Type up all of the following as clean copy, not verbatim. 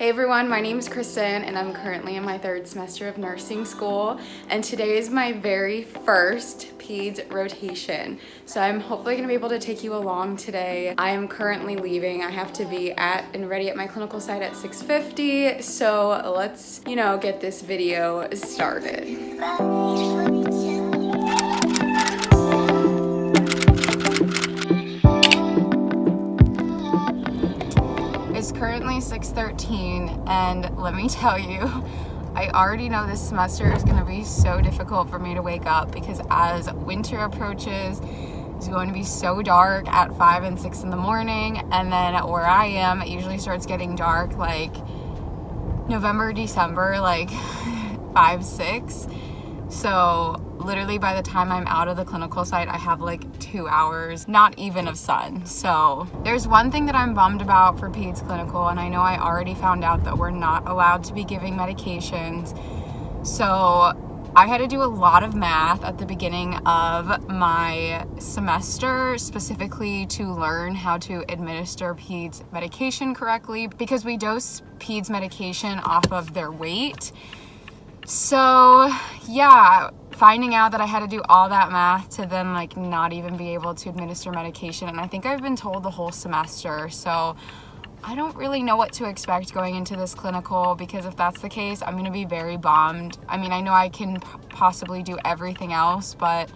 Hey everyone, my name is Kristen and I'm currently in my 3rd semester of nursing school, and today is my very first peds rotation. So I'm hopefully gonna be able to take you along today. I am currently leaving. I have to be at and ready at my clinical site at 6:50. So let's, get this video started. It's currently 6:13 and let me tell you, I already know this semester is going to be so difficult for me to wake up because as winter approaches, it's going to be so dark at 5 and 6 in the morning, and then where I am, it usually starts getting dark like November, December, like 5, 6. So literally by the time I'm out of the clinical site, I have like 2 hours, not even of sun. So there's one thing that I'm bummed about for peds clinical, and I know I already found out that we're not allowed to be giving medications. So I had to do a lot of math at the beginning of my semester, specifically to learn how to administer peds medication correctly, because we dose peds medication off of their weight. So yeah, finding out that I had to do all that math to then like not even be able to administer medication, and I think I've been told the whole semester, so I don't really know what to expect going into this clinical, because if that's the case, I'm gonna be very bummed. I mean, I know I can possibly do everything else, but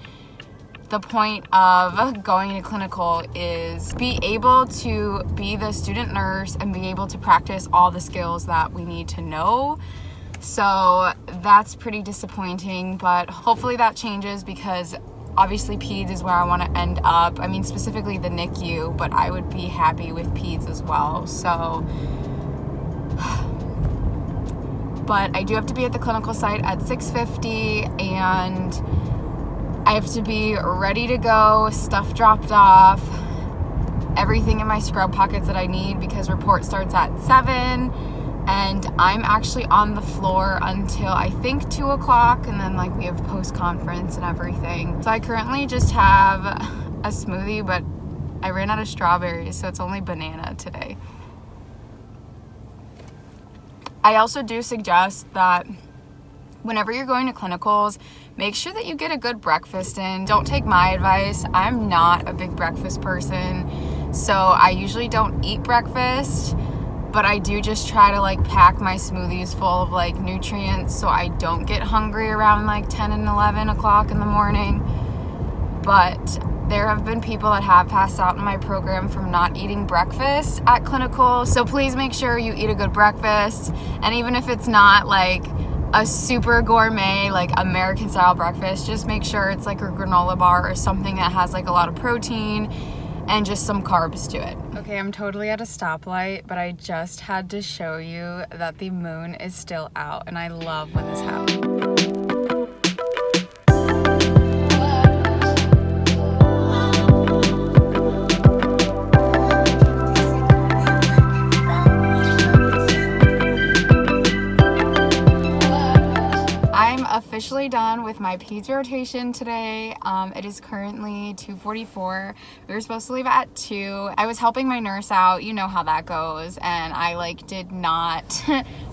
the point of going into clinical is be able to be the student nurse and be able to practice all the skills that we need to know. So that's pretty disappointing, but hopefully that changes, because obviously peds is where I want to end up. I mean, specifically the NICU, but I would be happy with peds as well. So, but I do have to be at the clinical site at 6:50, and I have to be ready to go, stuff dropped off, everything in my scrub pockets that I need, because report starts at 7. And I'm actually on the floor until I think 2 o'clock, and then like we have post-conference and everything. So I currently just have a smoothie, but I ran out of strawberries, so it's only banana today. I also do suggest that whenever you're going to clinicals, make sure that you get a good breakfast in. Don't take my advice. I'm not a big breakfast person, so I usually don't eat breakfast. But I do just try to like pack my smoothies full of like nutrients so I don't get hungry around like 10 and 11 o'clock in the morning. But there have been people that have passed out in my program from not eating breakfast at clinical. So please make sure you eat a good breakfast. And even if it's not like a super gourmet, like American style breakfast, just make sure it's like a granola bar or something that has like a lot of protein and just some carbs to it. Okay, I'm totally at a stoplight, but I just had to show you that the moon is still out, and I love when this happens. Officially done with my peds rotation today. It is currently 2:44. We were supposed to leave at 2. I was helping my nurse out, you know how that goes, and I did not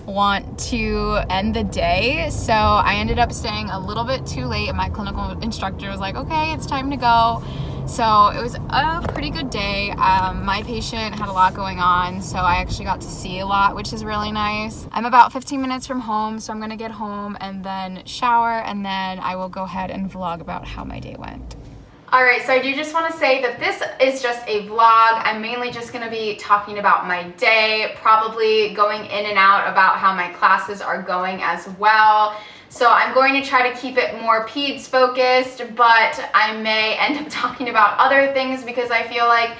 want to end the day, so I ended up staying a little bit too late, and my clinical instructor was like, okay, it's time to go. So it was a pretty good day. My patient had a lot going on, so I actually got to see a lot, which is really nice. I'm about 15 minutes from home, so I'm gonna get home and then shower, and then I will go ahead and vlog about how my day went. Alright, so I do just want to say that this is just a vlog. I'm mainly just going to be talking about my day, probably going in and out about how my classes are going as well. So I'm going to try to keep it more peds focused, but I may end up talking about other things because I feel like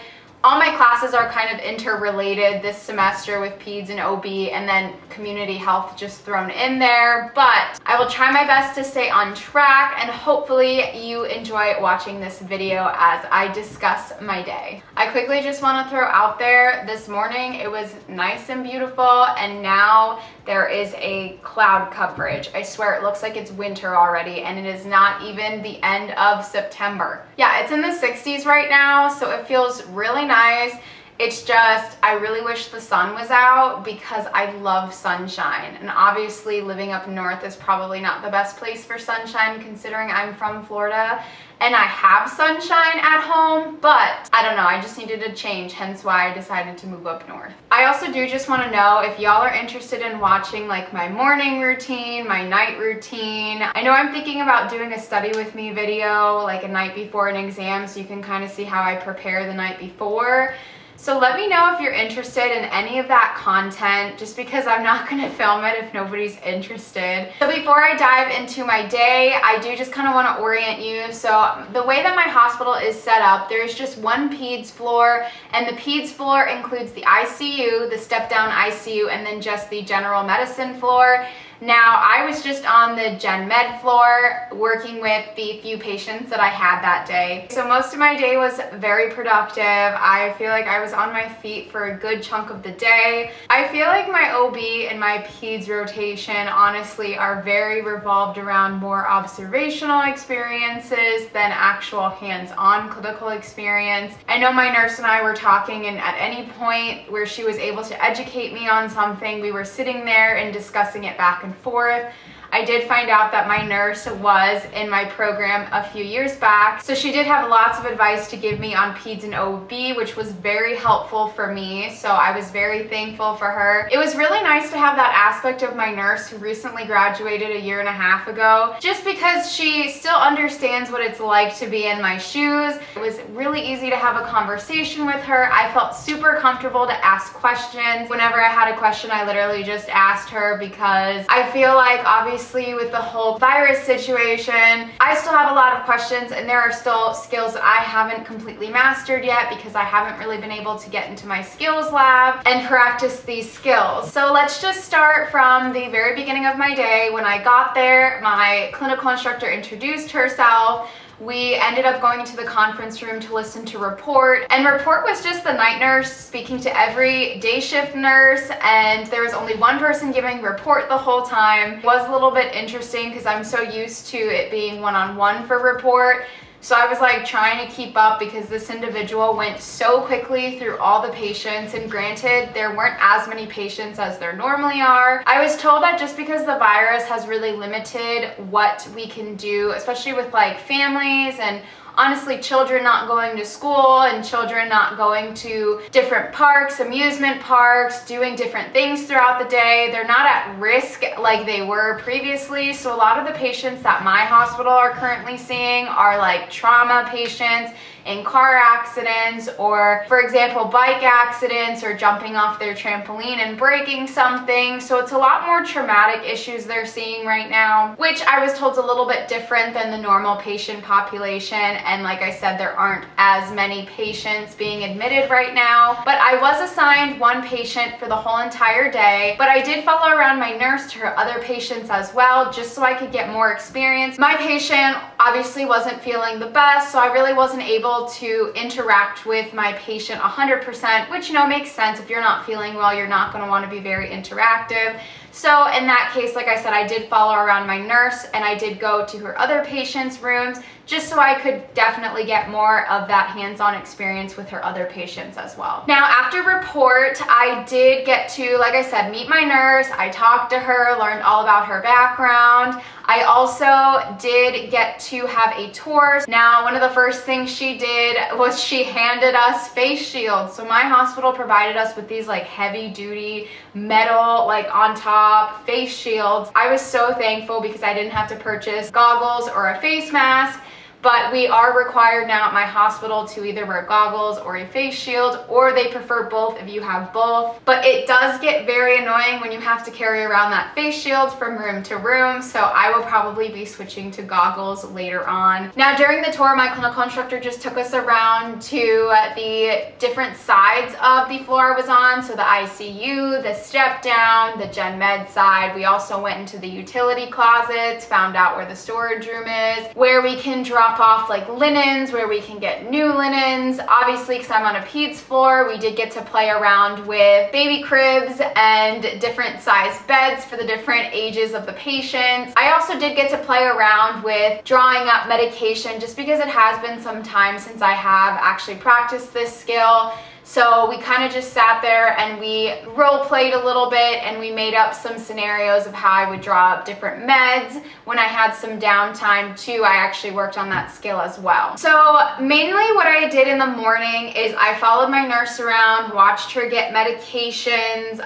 all my classes are kind of interrelated this semester with peds and OB, and then community health just thrown in there. But I will try my best to stay on track, and hopefully you enjoy watching this video as I discuss my day. I quickly just want to throw out there, this morning it was nice and beautiful, and now there is a cloud coverage. I swear it looks like it's winter already, and it is not even the end of September. Yeah, it's in the 60s right now, so it feels really nice. It's just, I really wish the sun was out because I love sunshine. And obviously living up north is probably not the best place for sunshine considering I'm from Florida and I have sunshine at home, but I don't know, I just needed a change, hence why I decided to move up north. I also do just want to know if y'all are interested in watching like my morning routine, my night routine. I know I'm thinking about doing a study with me video like a night before an exam so you can kind of see how I prepare the night before. So let me know if you're interested in any of that content, just because I'm not going to film it if nobody's interested. So before I dive into my day, I do just kind of want to orient you. So the way that my hospital is set up, there's just one peds floor, and the peds floor includes the ICU, the step-down ICU, and then just the general medicine floor. Now, I was just on the gen med floor working with the few patients that I had that day. So most of my day was very productive. I feel like I was on my feet for a good chunk of the day. I feel like my OB and my peds rotation honestly are very revolved around more observational experiences than actual hands-on clinical experience. I know my nurse and I were talking, and at any point where she was able to educate me on something, we were sitting there and discussing it back and forth. I did find out that my nurse was in my program a few years back, so she did have lots of advice to give me on peds and OB, which was very helpful for me, so I was very thankful for her. It was really nice to have that aspect of my nurse who recently graduated a year and a half ago, just because she still understands what it's like to be in my shoes. It was really easy to have a conversation with her. I felt super comfortable to ask questions. Whenever I had a question, I literally just asked her, because I feel like obviously with the whole virus situation, I still have a lot of questions, and there are still skills that I haven't completely mastered yet because I haven't really been able to get into my skills lab and practice these skills. So let's just start from the very beginning of my day. When I got there, my clinical instructor introduced herself. We ended up going into the conference room to listen to report, and report was just the night nurse speaking to every day shift nurse, and there was only one person giving report the whole time. It was a little bit interesting because I'm so used to it being one-on-one for report. So I was like trying to keep up because this individual went so quickly through all the patients, and granted, there weren't as many patients as there normally are. I was told that just because the virus has really limited what we can do, especially with like families and honestly children not going to school and children not going to different parks, amusement parks, doing different things throughout the day, they're not at risk like they were previously. So a lot of the patients that my hospital are currently seeing are like trauma patients in car accidents, or for example bike accidents, or jumping off their trampoline and breaking something. So it's a lot more traumatic issues they're seeing right now, which I was told is a little bit different than the normal patient population. And like I said, there aren't as many patients being admitted right now, but I was assigned one patient for the whole entire day. But I did follow around my nurse to her other patients as well, just so I could get more experience. My patient obviously wasn't feeling the best, so I really wasn't able to interact with my patient 100%, which, you know, makes sense. If you're not feeling well, you're not going to want to be very interactive. So in that case, like I said, I did follow around my nurse, and I did go to her other patients' rooms just so I could definitely get more of that hands-on experience with her other patients as well. Now, after report, I did get to, like I said, meet my nurse. I talked to her, learned all about her background. I also did get to have a tour. Now, one of the first things she did was she handed us face shields. So my hospital provided us with these like heavy duty metal, like on top face shields. I was so thankful because I didn't have to purchase goggles or a face mask. But we are required now at my hospital to either wear goggles or a face shield, or they prefer both if you have both. But it does get very annoying when you have to carry around that face shield from room to room, so I will probably be switching to goggles later on. Now, during the tour, my clinical instructor just took us around to the different sides of the floor I was on, so the ICU, the step down, the gen med side. We also went into the utility closets, found out where the storage room is, where we can drop off like linens, where we can get new linens. Obviously, because I'm on a peds floor, we did get to play around with baby cribs and different size beds for the different ages of the patients. I also did get to play around with drawing up medication, just because it has been some time since I have actually practiced this skill. So we kind of just sat there and we role played a little bit, and we made up some scenarios of how I would draw up different meds. When I had some downtime too, I actually worked on that skill as well. So mainly what I did in the morning is I followed my nurse around, watched her get medications.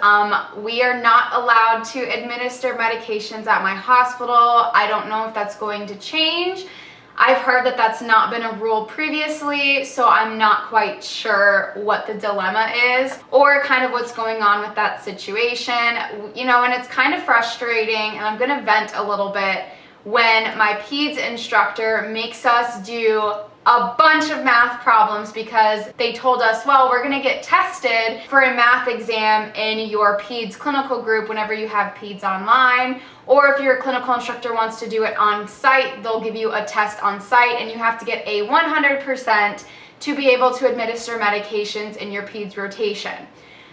We are not allowed to administer medications at my hospital. I don't know if that's going to change. I've heard that that's not been a rule previously, so I'm not quite sure what the dilemma is or kind of what's going on with that situation. You know, and it's kind of frustrating, and I'm gonna vent a little bit when my peds instructor makes us do a bunch of math problems because they told us, well, we're gonna get tested for a math exam in your peds clinical group whenever you have peds online, or if your clinical instructor wants to do it on site, they'll give you a test on site, and you have to get a 100% to be able to administer medications in your peds rotation.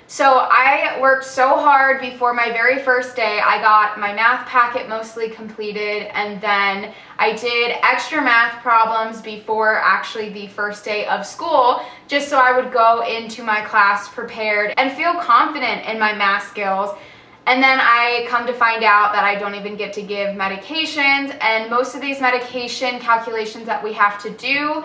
So I worked so hard before my very first day. I got my math packet mostly completed, and then I did extra math problems before actually the first day of school, just so I would go into my class prepared and feel confident in my math skills. And then I come to find out that I don't even get to give medications, and most of these medication calculations that we have to do,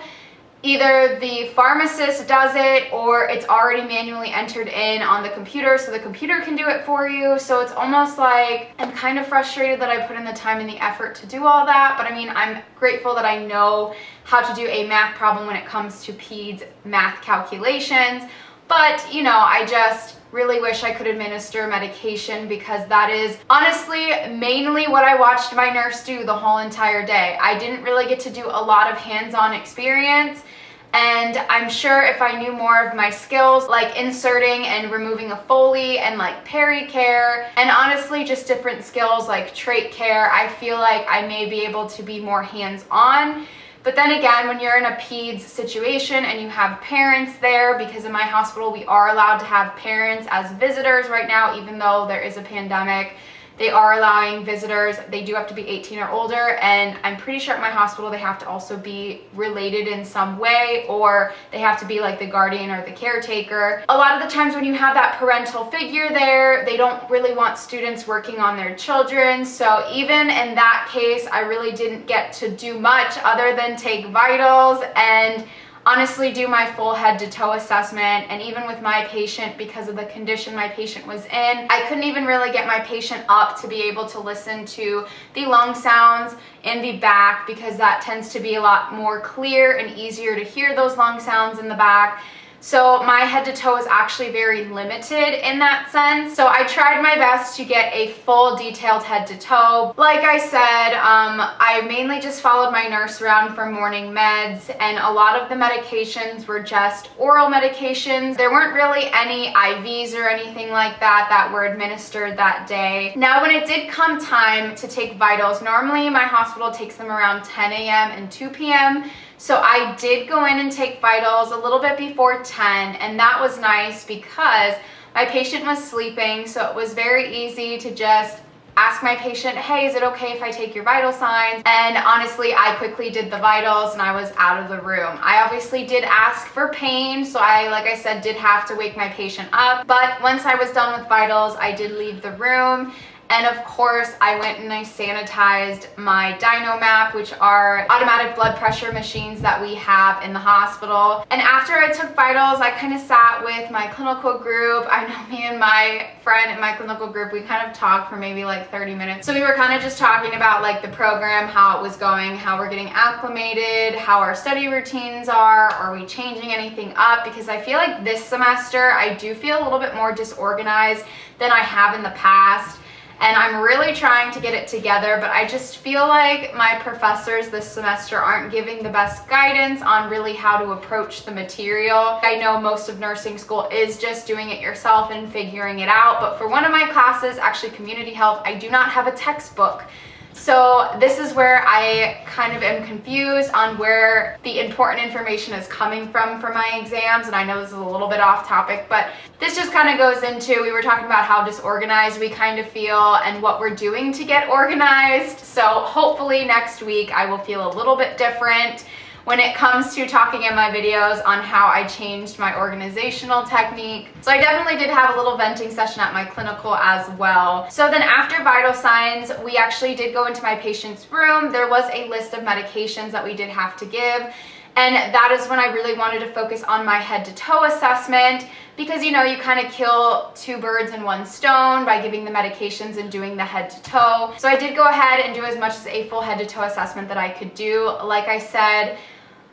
either the pharmacist does it or it's already manually entered in on the computer, so the computer can do it for you. So it's almost like I'm kind of frustrated that I put in the time and the effort to do all that, but I mean, I'm grateful that I know how to do a math problem when it comes to peds math calculations. But, you know, I just really wish I could administer medication, because that is honestly mainly what I watched my nurse do the whole entire day. I didn't really get to do a lot of hands-on experience, and I'm sure if I knew more of my skills, like inserting and removing a Foley and like peri-care, and honestly just different skills like trach care, I feel like I may be able to be more hands-on. But then again, when you're in a peds situation and you have parents there, because in my hospital we are allowed to have parents as visitors right now, even though there is a pandemic, they are allowing visitors. They do have to be 18 or older, and I'm pretty sure at my hospital they have to also be related in some way, or they have to be like the guardian or the caretaker. A lot of the times when you have that parental figure there, they don't really want students working on their children. So even in that case, I really didn't get to do much other than take vitals and honestly do my full head to toe assessment. And even with my patient, because of the condition my patient was in, I couldn't even really get my patient up to be able to listen to the lung sounds in the back, because that tends to be a lot more clear and easier to hear those lung sounds in the back. So my head to toe is actually very limited in that sense. So I tried my best to get a full detailed head to toe. Like I said, I mainly just followed my nurse around for morning meds, and a lot of the medications were just oral medications. There weren't really any IVs or anything like that that were administered that day. Now, when it did come time to take vitals, normally my hospital takes them around 10 a.m. and 2 p.m. So I did go in and take vitals a little bit before 10, and that was nice because my patient was sleeping, so it was very easy to just ask my patient, hey, is it okay if I take your vital signs? And honestly, I quickly did the vitals and I was out of the room. I obviously did ask for pain, so I, like I said, did have to wake my patient up. But once I was done with vitals, I did leave the room. And of course, I went and I sanitized my DynoMap, which are automatic blood pressure machines that we have in the hospital. And after I took vitals, I kind of sat with my clinical group. I know me and my friend in my clinical group, we kind of talked for maybe like 30 minutes. So we were kind of just talking about like the program, how it was going, how we're getting acclimated, how our study routines are we changing anything up? Because I feel like this semester, I do feel a little bit more disorganized than I have in the past. And I'm really trying to get it together, but I just feel like my professors this semester aren't giving the best guidance on really how to approach the material. I know most of nursing school is just doing it yourself and figuring it out, but for one of my classes, actually community health, I do not have a textbook. So this is where I kind of am confused on where the important information is coming from for my exams. And I know this is a little bit off topic, but this just kind of goes into, we were talking about how disorganized we kind of feel and what we're doing to get organized. So hopefully next week I will feel a little bit different. when it comes to talking in my videos on how I changed my organizational technique. So I definitely did have a little venting session at my clinical as well. So then after vital signs, we actually did go into my patient's room. There was a list of medications that we did have to give. And that is when I really wanted to focus on my head to toe assessment, because you kind of kill two birds in one stone by giving the medications and doing the head to toe. So I did go ahead and do as much as a full head to toe assessment that I could do. Like I said,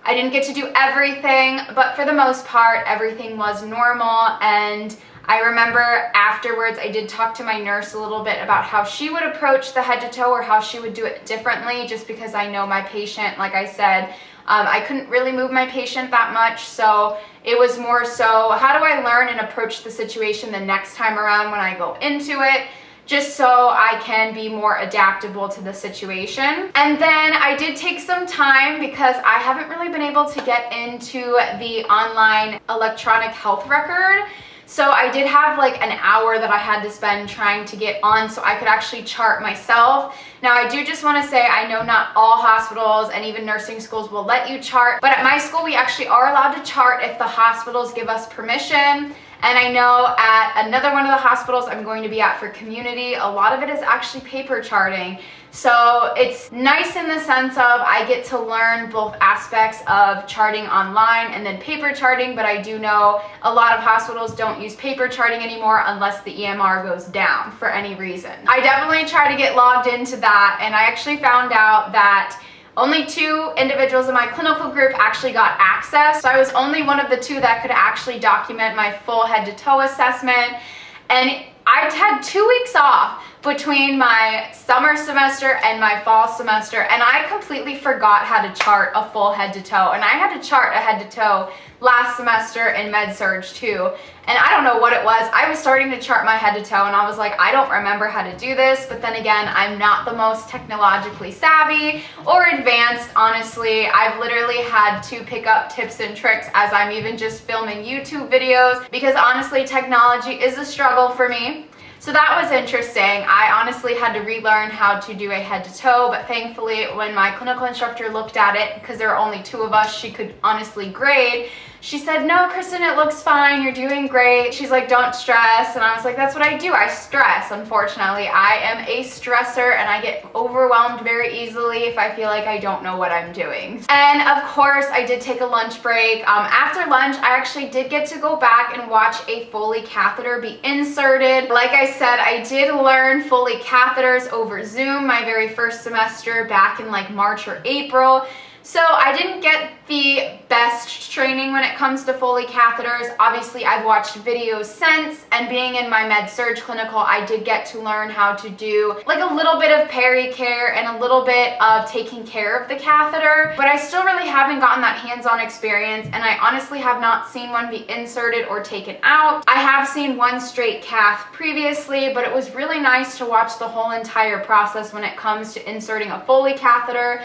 I didn't get to do everything, but for the most part, everything was normal. And I remember afterwards, I did talk to my nurse a little bit about how she would approach the head to toe or how she would do it differently, just because I know my patient, like I said, I couldn't really move my patient that much, so it was more so, how do I learn and approach the situation the next time around when I go into it, just so I can be more adaptable to the situation. And then I did take some time because I haven't really been able to get into the online electronic health record. So I did have like an hour that I had to spend trying to get on so I could actually chart myself. Now I do just want to say, I know not all hospitals and even nursing schools will let you chart, but at my school we actually are allowed to chart if the hospitals give us permission. And I know at another one of the hospitals I'm going to be at for community, a lot of it is actually paper charting. So it's nice in the sense of I get to learn both aspects of charting online and then paper charting, but I do know a lot of hospitals don't use paper charting anymore unless the EMR goes down for any reason. I definitely try to get logged into that, and I actually found out that only 2 individuals in my clinical group actually got access. So I was only one of the 2 that could actually document my full head to toe assessment. And I had 2 weeks off between my summer semester and my fall semester, and I completely forgot how to chart a full head to toe. And I had to chart a head to toe last semester in med surg too. And I don't know what it was. I was starting to chart my head to toe and I was like, I don't remember how to do this. But then again, I'm not the most technologically savvy or advanced, honestly. I've literally had to pick up tips and tricks as I'm even just filming YouTube videos, because honestly, technology is a struggle for me. So that was interesting. I honestly had to relearn how to do a head to toe, but thankfully when my clinical instructor looked at it, because there were only 2 of us she could honestly grade, she said, no, Kristen, it looks fine. You're doing great. She's like, don't stress. And I was like, that's what I do. I stress, unfortunately. I am a stressor and I get overwhelmed very easily if I feel like I don't know what I'm doing. And of course, I did take a lunch break. After lunch, I actually did get to go back and watch a Foley catheter be inserted. Like I said, I did learn Foley catheters over Zoom my very first semester back in like March or April. So I didn't get the best training when it comes to Foley catheters. Obviously, I've watched videos since, and being in my med surg clinical, I did get to learn how to do like a little bit of peri-care and a little bit of taking care of the catheter, but I still really haven't gotten that hands-on experience, and I honestly have not seen one be inserted or taken out. I have seen one straight cath previously, but it was really nice to watch the whole entire process when it comes to inserting a Foley catheter,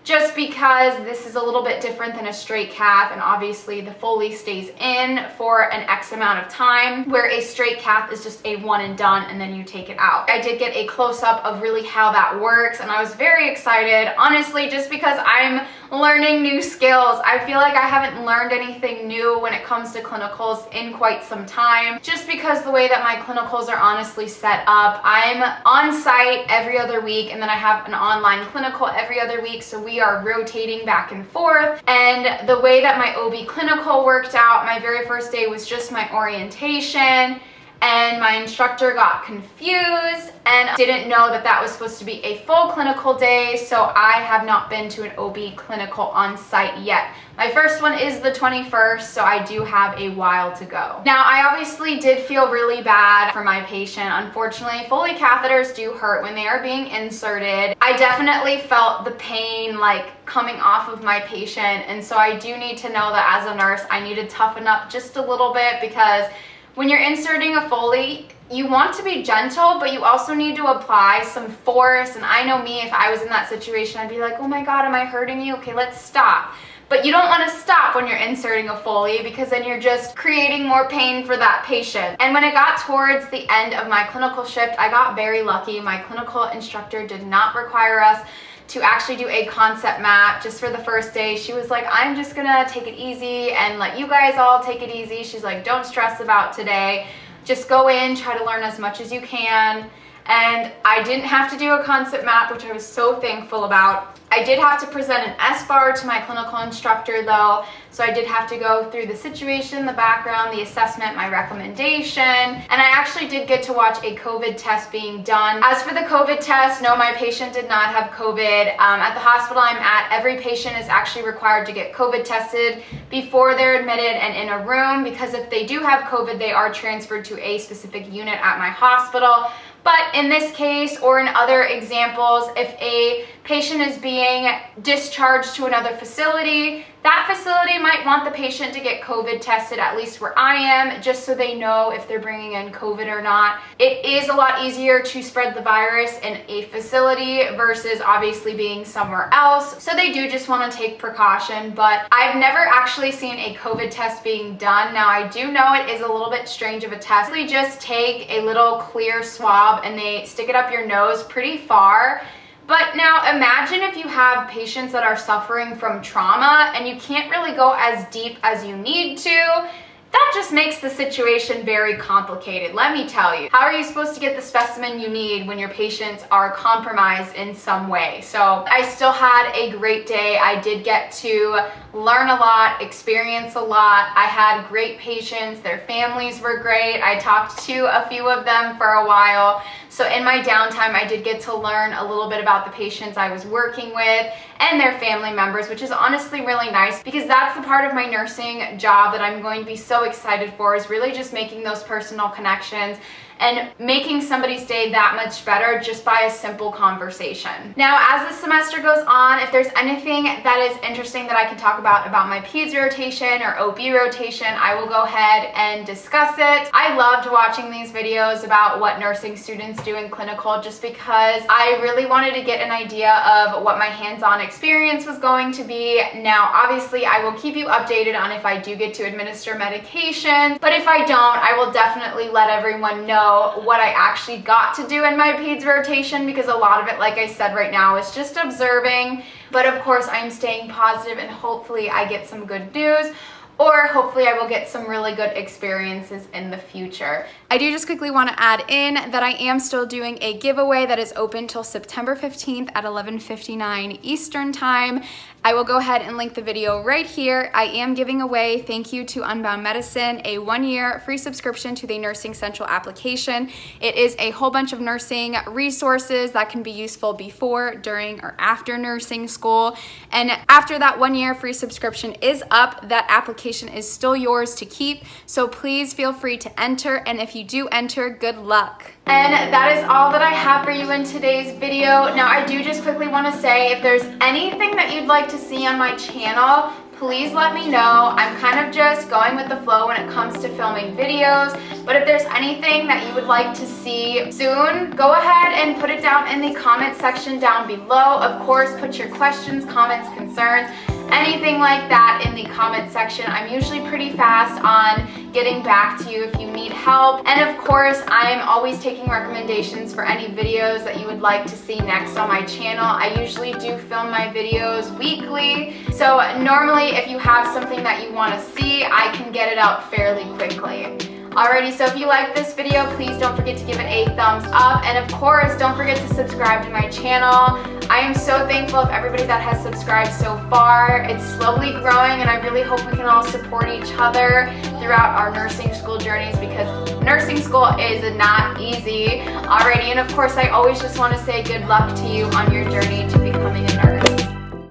just because this is a little bit different than a straight cath, and obviously the Foley stays in for an X amount of time, where a straight cath is just a one and done and then you take it out. I did get a close-up of really how that works, and I was very excited, honestly, just because I'm learning new skills. I feel like I haven't learned anything new when it comes to clinicals in quite some time, just because the way that my clinicals are honestly set up. I'm on site every other week, and then I have an online clinical every other week, so we are rotating back and forth. And the way that my OB clinical worked out, my very first day was just my orientation, and my instructor got confused and didn't know that that was supposed to be a full clinical day, so I have not been to an OB clinical on site yet. My first one is the 21st, so I do have a while to go. Now, I obviously did feel really bad for my patient. Unfortunately, Foley catheters do hurt when they are being inserted. I definitely felt the pain like coming off of my patient, and so I do need to know that as a nurse, I need to toughen up just a little bit, because when you're inserting a Foley, you want to be gentle, but you also need to apply some force. And I know me, if I was in that situation, I'd be like, oh my God, am I hurting you? Okay, let's stop. But you don't want to stop when you're inserting a Foley, because then you're just creating more pain for that patient. And when it got towards the end of my clinical shift, I got very lucky. My clinical instructor did not require us to actually do a concept map just for the first day. She was like, I'm just gonna take it easy and let you guys all take it easy. She's like, don't stress about today. Just go in, try to learn as much as you can. And I didn't have to do a concept map, which I was so thankful about. I did have to present an S-bar to my clinical instructor though, so I did have to go through the situation, the background, the assessment, my recommendation, and I actually did get to watch a COVID test being done. As for the COVID test, no, my patient did not have COVID. At the hospital I'm at, every patient is actually required to get COVID tested before they're admitted and in a room, because if they do have COVID, they are transferred to a specific unit at my hospital. But in this case, or in other examples, if a patient is being discharged to another facility, that facility might want the patient to get COVID tested, at least where I am, just so they know if they're bringing in COVID or not. It is a lot easier to spread the virus in a facility versus obviously being somewhere else. So they do just want to take precaution, but I've never actually seen a COVID test being done. Now I do know it is a little bit strange of a test. They just take a little clear swab and they stick it up your nose pretty far. But now imagine if you have patients that are suffering from trauma and you can't really go as deep as you need to. That just makes the situation very complicated, let me tell you. How are you supposed to get the specimen you need when your patients are compromised in some way? So I still had a great day. I did get to learn a lot, experience a lot. I had great patients, their families were great. I talked to a few of them for a while. So in my downtime, I did get to learn a little bit about the patients I was working with and their family members, which is honestly really nice, because that's the part of my nursing job that I'm going to be so excited for, is really just making those personal connections and making somebody's day that much better just by a simple conversation. Now, as the semester goes on, if there's anything that is interesting that I can talk about my Peds rotation or OB rotation, I will go ahead and discuss it. I loved watching these videos about what nursing students do in clinical, just because I really wanted to get an idea of what my hands-on experience was going to be. Now, obviously, I will keep you updated on if I do get to administer medication, but if I don't, I will definitely let everyone know what I actually got to do in my Peds rotation, because a lot of it, like I said right now, is just observing. But of course, I'm staying positive and hopefully I get some good news, or hopefully I will get some really good experiences in the future. I do just quickly want to add in that I am still doing a giveaway that is open till September 15th at 11:59 Eastern Time. I will go ahead and link the video right here. I am giving away, thank you to Unbound Medicine, a 1-year free subscription to the Nursing Central application. It is a whole bunch of nursing resources that can be useful before, during, or after nursing school. And after that 1-year free subscription is up, that application is still yours to keep. So please feel free to enter. And if you do enter, good luck. And that is all that I have for you in today's video. Now, I do just quickly want to say, if there's anything that you'd like to see on my channel, please let me know. I'm kind of just going with the flow when it comes to filming videos, but if there's anything that you would like to see soon, go ahead and put it down in the comment section down below. Of course, put your questions, comments, concerns, anything like that in the comment section. I'm usually pretty fast on getting back to you if you need help. And of course, I'm always taking recommendations for any videos that you would like to see next on my channel. I usually do film my videos weekly, so normally if you have something that you want to see, I can get it out fairly quickly. Alrighty, so if you like this video, please don't forget to give it a thumbs up, and of course, don't forget to subscribe to my channel. I am so thankful of everybody that has subscribed so far. It's slowly growing, and I really hope we can all support each other throughout our nursing school journeys, because nursing school is not easy. Alrighty, and of course, I always just want to say good luck to you on your journey to become